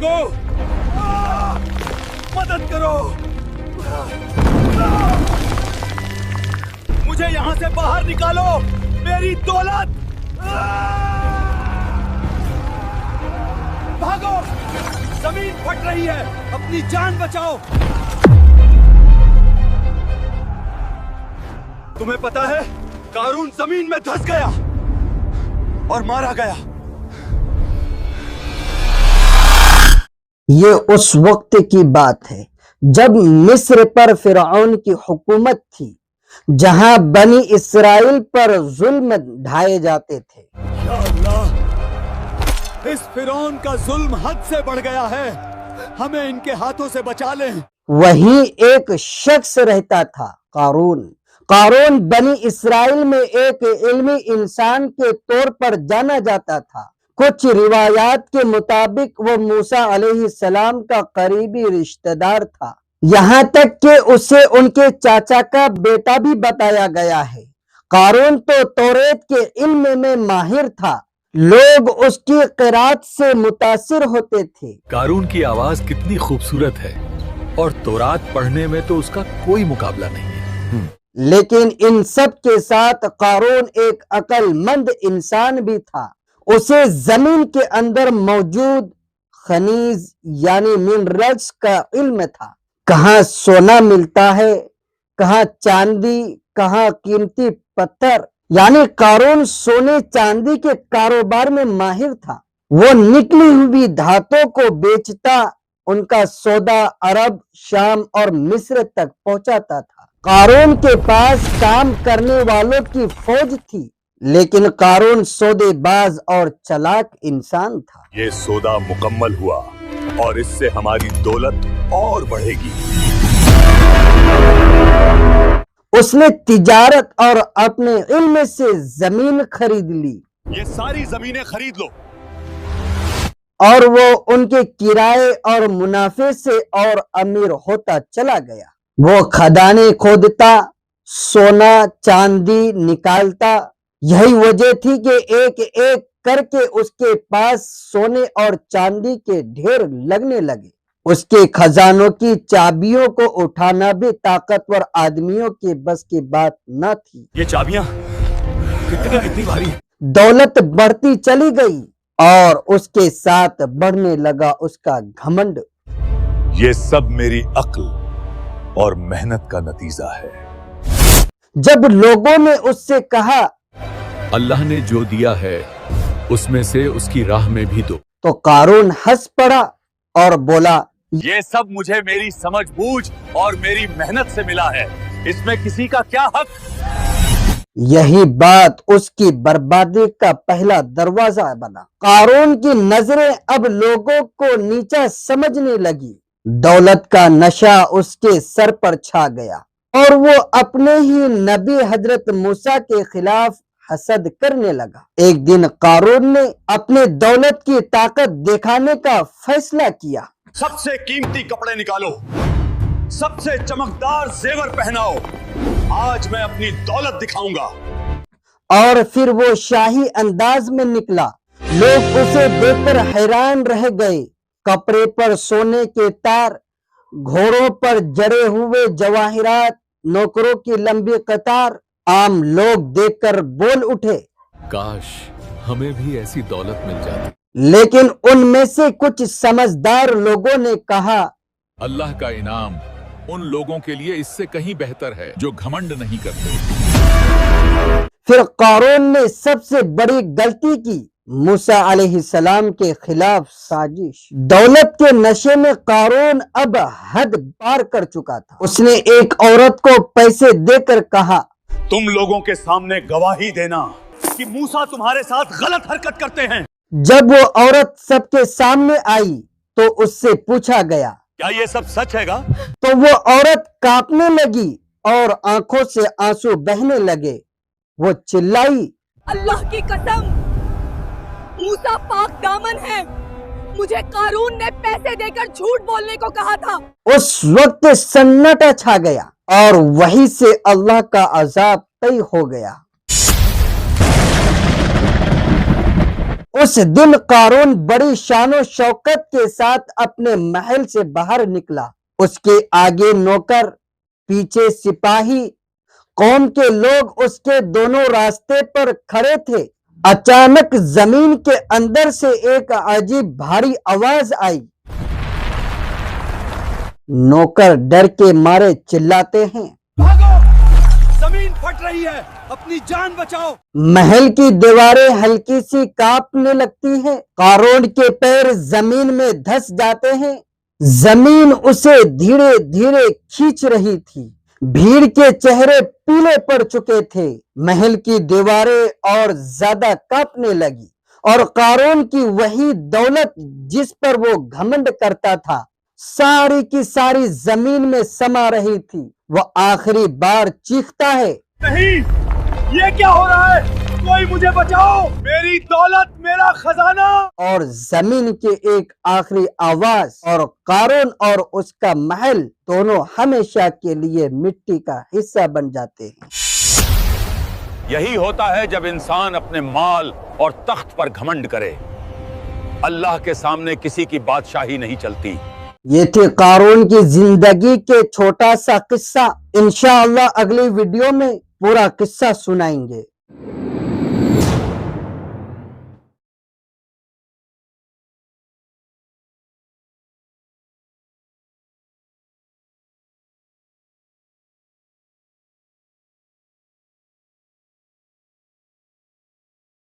भागो, मदद करो, मुझे यहाँ से बाहर निकालो, मेरी दौलत। भागो, जमीन फट रही है, अपनी जान बचाओ। तुम्हें पता है, कारून जमीन में धंस गया और मारा गया। ये उस वक्त की बात है जब मिस्र पर फिरौन की हुकूमत थी, जहां बनी इसराइल पर जुल्म ढाए जाते थे। या अल्लाह, इस फिरौन का जुल्म हद से बढ़ गया है, हमें इनके हाथों से बचा लें। वहीं एक शख्स रहता था, कारून। कारून बनी इसराइल में एक इल्मी इंसान के तौर पर जाना जाता था। कुछ रिवायात के मुताबिक वो मूसा अलैहिस्सलाम का करीबी रिश्तेदार था, यहाँ तक कि उसे उनके चाचा का बेटा भी बताया गया है। कारून तो तौरेत के इल्म में माहिर था, लोग उसकी क़िरात से मुतासिर होते थे। कारून की आवाज कितनी खूबसूरत है और तौरात पढ़ने में तो उसका कोई मुकाबला नहीं है। लेकिन इन सब के साथ कारून एक अक्लमंद इंसान भी था। उसे जमीन के अंदर मौजूद खनीज यानी मिनरल्स का इल्म था। कहाँ सोना मिलता है, कहाँ चांदी, कहाँ कीमती पत्थर। यानी कारून सोने चांदी के कारोबार में माहिर था। वो निकली हुई धातों को बेचता, उनका सौदा अरब, शाम और मिस्र तक पहुंचाता था। कारून के पास काम करने वालों की फौज थी, लेकिन कारून सौदेबाज और चालाक इंसान था। ये सौदा मुकम्मल हुआ और इससे हमारी दौलत और बढ़ेगी। उसने तिजारत और अपने इल्म से जमीन खरीद ली। ये सारी जमीनें खरीद लो। और वो उनके किराए और मुनाफे से और अमीर होता चला गया। वो खदानें खोदता, सोना चांदी निकालता। यही वजह थी कि एक एक करके उसके पास सोने और चांदी के ढेर लगने लगे। उसके खजानों की चाबियों को उठाना भी ताकतवर आदमियों के बस की बात न थी। ये चाबियां कितनी भारी। दौलत बढ़ती चली गई और उसके साथ बढ़ने लगा उसका घमंड। ये सब मेरी अक्ल और मेहनत का नतीजा है। जब लोगों ने उससे कहा, अल्लाह ने जो दिया है उसमें से उसकी राह में भी दो, तो कारून हंस पड़ा और बोला, ये सब मुझे मेरी समझबूझ और मेरी मेहनत से मिला है, इसमें किसी का क्या हक। यही बात उसकी बर्बादी का पहला दरवाजा बना। कारून की नजरें अब लोगों को नीचा समझने लगी। दौलत का नशा उसके सर पर छा गया और वो अपने ही नबी हजरत मूसा के खिलाफ हसद करने लगा। एक दिन कारून ने अपने दौलत की ताकत दिखाने का फैसला किया। सबसे कीमती कपड़े निकालो, सबसे चमकदार जेवर पहनाओ, आज मैं अपनी दौलत दिखाऊंगा। और फिर वो शाही अंदाज में निकला। लोग उसे देखकर हैरान रह गए। कपड़े पर सोने के तार, घोड़ों पर जड़े हुए जवाहिरात, नौकरों की लंबी कतार। आम लोग देखकर बोल उठे, काश हमें भी ऐसी दौलत मिल जाती। लेकिन उनमें से कुछ समझदार लोगों ने कहा, अल्लाह का इनाम उन लोगों के लिए इससे कहीं बेहतर है जो घमंड नहीं करते। फिर कारून ने सबसे बड़ी गलती की, मूसा अलैहिस्सलाम के खिलाफ साजिश। दौलत के नशे में कारून अब हद पार कर चुका था। उसने एक औरत को पैसे देकर कहा, तुम लोगों के सामने गवाही देना कि मूसा तुम्हारे साथ गलत हरकत करते हैं। जब वो औरत सबके सामने आई तो उससे पूछा गया, क्या ये सब सच हैगा? तो वो औरत कांपने लगी और आंखों से आंसू बहने लगे। वो चिल्लाई, अल्लाह की कसम, मूसा पाक दामन है, मुझे कारून ने पैसे देकर झूठ बोलने को कहा था। उस वक्त सन्नाटा छा गया और वहीं से अल्लाह का अजाब तय हो गया। उस दिन कारून बड़ी शानो शौकत के साथ अपने महल से बाहर निकला। उसके आगे नौकर, पीछे सिपाही, कौम के लोग उसके दोनों रास्ते पर खड़े थे। अचानक जमीन के अंदर से एक अजीब भारी आवाज आई। नौकर डर के मारे चिल्लाते हैं, भागो, जमीन फट रही है, अपनी जान बचाओ। महल की दीवारें हल्की सी कांपने लगती हैं। कारून के पैर जमीन में धंस जाते हैं। जमीन उसे धीरे धीरे खींच रही थी। भीड़ के चेहरे पीले पड़ चुके थे। महल की दीवारें और ज्यादा कांपने लगी और कारून की वही दौलत जिस पर वो घमंड करता था, सारी की सारी जमीन में समा रही थी। वो आखिरी बार चीखता है, नहीं, ये क्या हो रहा है? कोई मुझे बचाओ, मेरी दौलत, मेरा खजाना। और जमीन के एक आखिरी आवाज और कारून और उसका महल दोनों हमेशा के लिए मिट्टी का हिस्सा बन जाते हैं। यही होता है जब इंसान अपने माल और तख्त पर घमंड करे। अल्लाह के सामने किसी की बादशाही नहीं चलती। ये थे कारून की जिंदगी के छोटा सा किस्सा। इंशाअल्लाह अगली वीडियो में पूरा किस्सा सुनाएंगे।